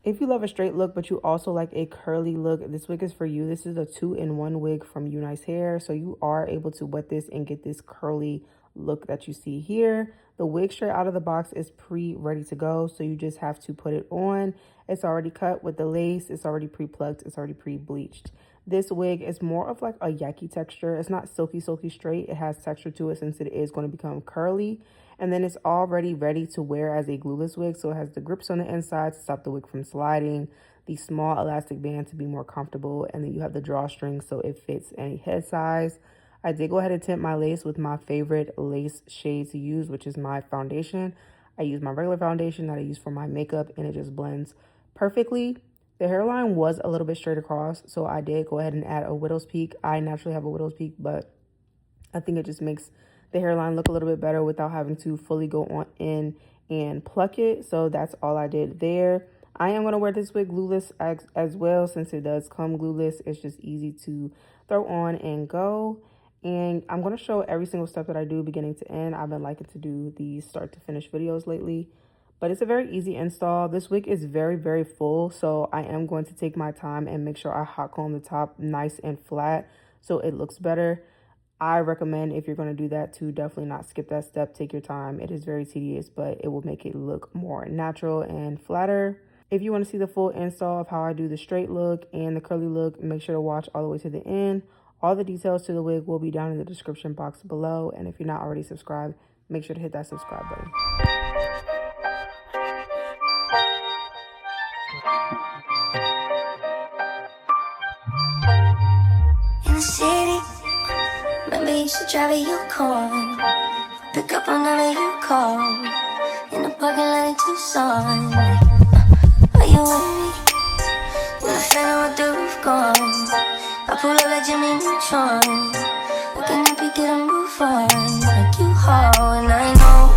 If you love a straight look, but you also like a curly look, this wig is for you. This is a 2-in-1 wig from Unice Hair. So you are able to wet this and get this curly look that you see here. The wig straight out of the box is ready to go. So you just have to put it on. It's already cut with the lace. It's already pre-plucked. It's already pre-bleached. This wig is more of like a yucky texture. It's not silky straight. It has texture to it since it is going to become curly. And then it's already ready to wear as a glueless wig. So it has the grips on the inside to stop the wig from sliding, the small elastic band to be more comfortable, and then you have the drawstring so it fits any head size. I did go ahead and tint my lace with my favorite lace shade to use, which is my foundation. I use my regular foundation that I use for my makeup, and it just blends perfectly. The hairline was a little bit straight across, so I did go ahead and add a widow's peak. I naturally have a widow's peak, but I think it just makes the hairline look a little bit better without having to fully go on in and pluck it. So that's all I did there. I am going to wear this wig glueless as well, since it does come glueless. It's just easy to throw on and go. And I'm going to show every single step that I do beginning to end. I've been liking to do these start to finish videos lately, but it's a very easy install. This wig is very full, so I am going to take my time and make sure I hot comb the top nice and flat so it looks better. I recommend, if you're going to do that, to definitely not skip that step. Take your time. It is very tedious, but it will make it look more natural and flatter. If you want to see the full install of how I do the straight look and the curly look, make sure to watch all the way to the end. All the details to the wig will be down in the description box below. And if you're not already subscribed, make sure to hit that subscribe button. In the city, remember you should drive a Yukon. Pick up whenever you call. In the parking lot in Tucson. Are you with me? When the fan with the roof gone, I pull up like Jimmy Neutron. Looking up, you get a move on. Like you haul, and I know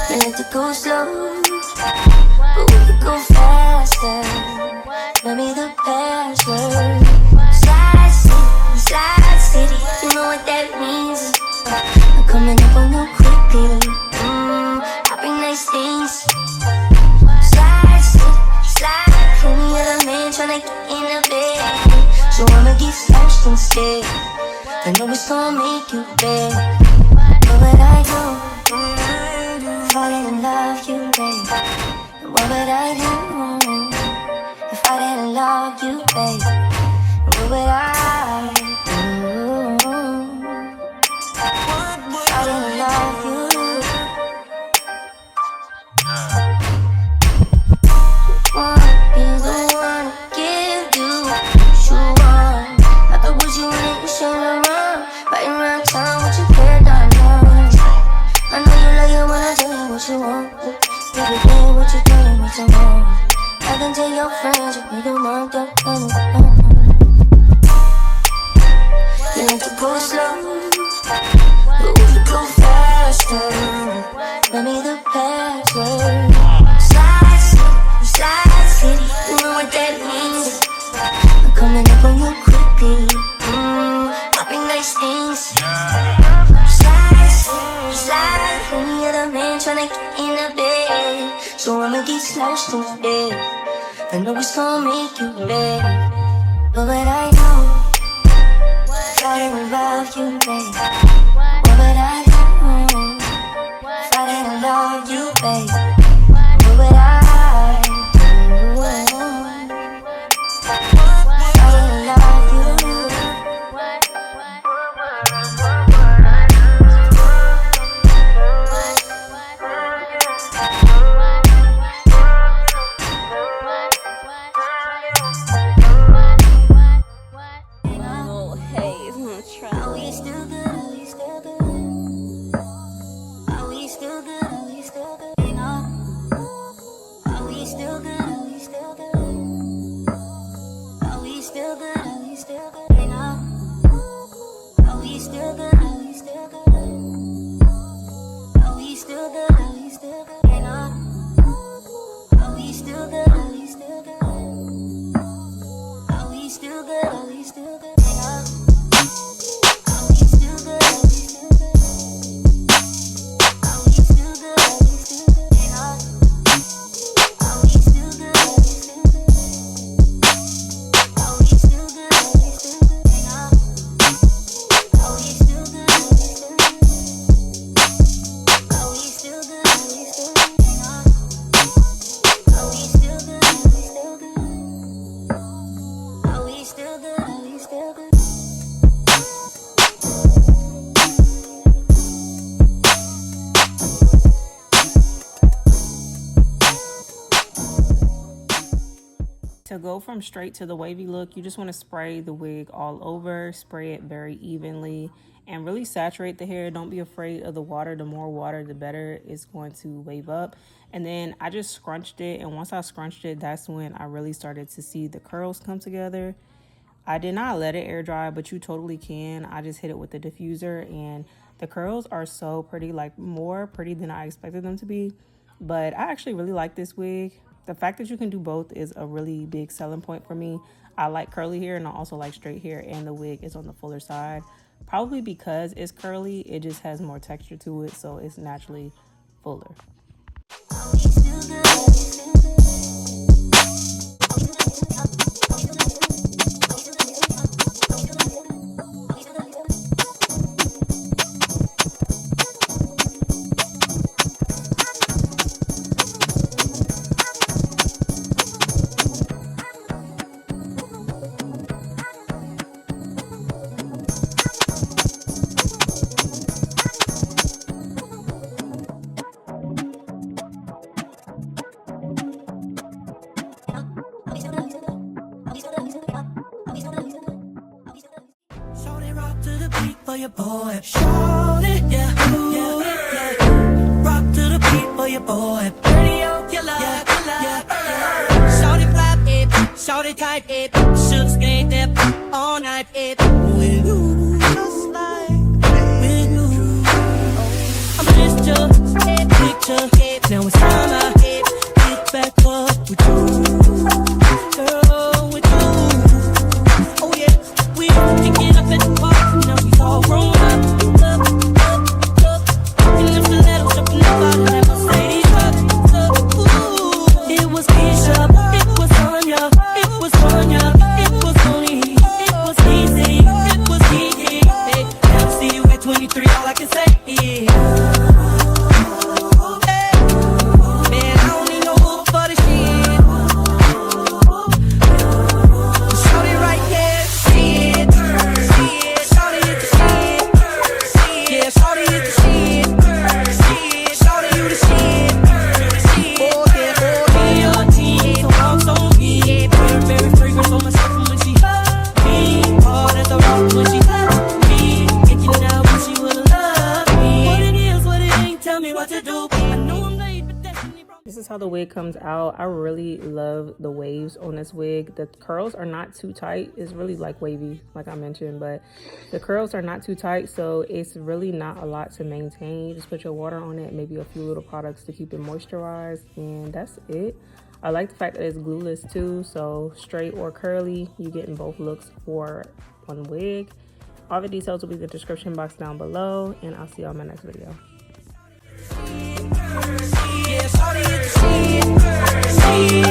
you like to go slow, but we could go faster. Let me the password. Slide city, you know what that means. I'm coming up on you quickly. I bring nice things. Slide city, slide. Plenty other man tryna get in the bed, so I'ma get slashed instead. I know it's gonna make you bad. What would I do? Falling in love you, babe. What would I do if I didn't love you, babe? What would I do? I didn't love you. Be the one to give you what you want. I thought what you wanted, you should around. Right around town with your hair done. I know you like it when I tell you what you want. Every day what you doing, what you want. I can tell your friends, you make them want that. You like to go slow, but we could go faster. Let me the password. Slide city, you know what that means. I'm coming up on you quickly. Popping nice things. Slide. Any other man tryna get in the bed, so I'ma get slashed instead. I know it's gonna make you mad, but what I know, I didn't love you, babe. What would I do if I didn't love you, babe? What would I do if I didn't love you? Are we still good? Are we still good? Are we still good? Are we still good? Are we still good? Are we still good? Are we still good? Are we still good? Are we still good? Are we still good? Are we still good? Are we still good? Are we still good? Are we still good? Are we still good? Are we still good? Are we still good? To go from straight to the wavy look, you just want to spray the wig all over, spray it very evenly, and really saturate the hair. Don't be afraid of the water. The more water, the better it's going to wave up. And then I just scrunched it, and once I scrunched it, that's when I really started to see the curls come together. I did not let it air dry, but you totally can. I just hit it with the diffuser, and the curls are so pretty, like more pretty than I expected them to be. But I actually really like this wig. The fact that you can do both is a really big selling point for me. I like curly hair and I also like straight hair, and the wig is on the fuller side. Probably because it's curly, it just has more texture to it, so it's naturally fuller. Your boy, shorty, yeah, rock to the beat for your boy, radio killer, yeah. Shorty flap it, shorty tight it, should skate it all night it. With you, just like with you. I'm just your picture, now it's time I get back up with you, girl, with you. Oh yeah, we picking up at the park, now we all grown up, and them stilettos jumping up out of that Mercedes truck. Ooh, it was Keisha, it was Anya, it was Tanya, it was Tony, it was easy, it was Kiki. Hey, now to see you at 23, all I can say is, hey, man, I don't need no hook for the shit. Shorty right there, see it. Shorty hit the shit. Yeah, shorty hit the shit. Shorty you the shit. Oh yeah, your team so long so me. Very fragrance on myself when she me. Hard as a rock when she me. Kicking out when she would love me. What it is, what it ain't, tell me what to do. I know I'm late, but destiny brought. This is how the wig comes out. I really love the waves on this wig. The curls are not too tight. It's really like wavy, like I mentioned, but the curls are not too tight, so it's really not a lot to maintain. You just put your water on it, maybe a few little products to keep it moisturized, and that's it. I like the fact that it's glueless too, so straight or curly, you get in both looks for one wig. All the details will be in the description box down below, and I'll see y'all in my next video. Yeah, shorty hit the shit.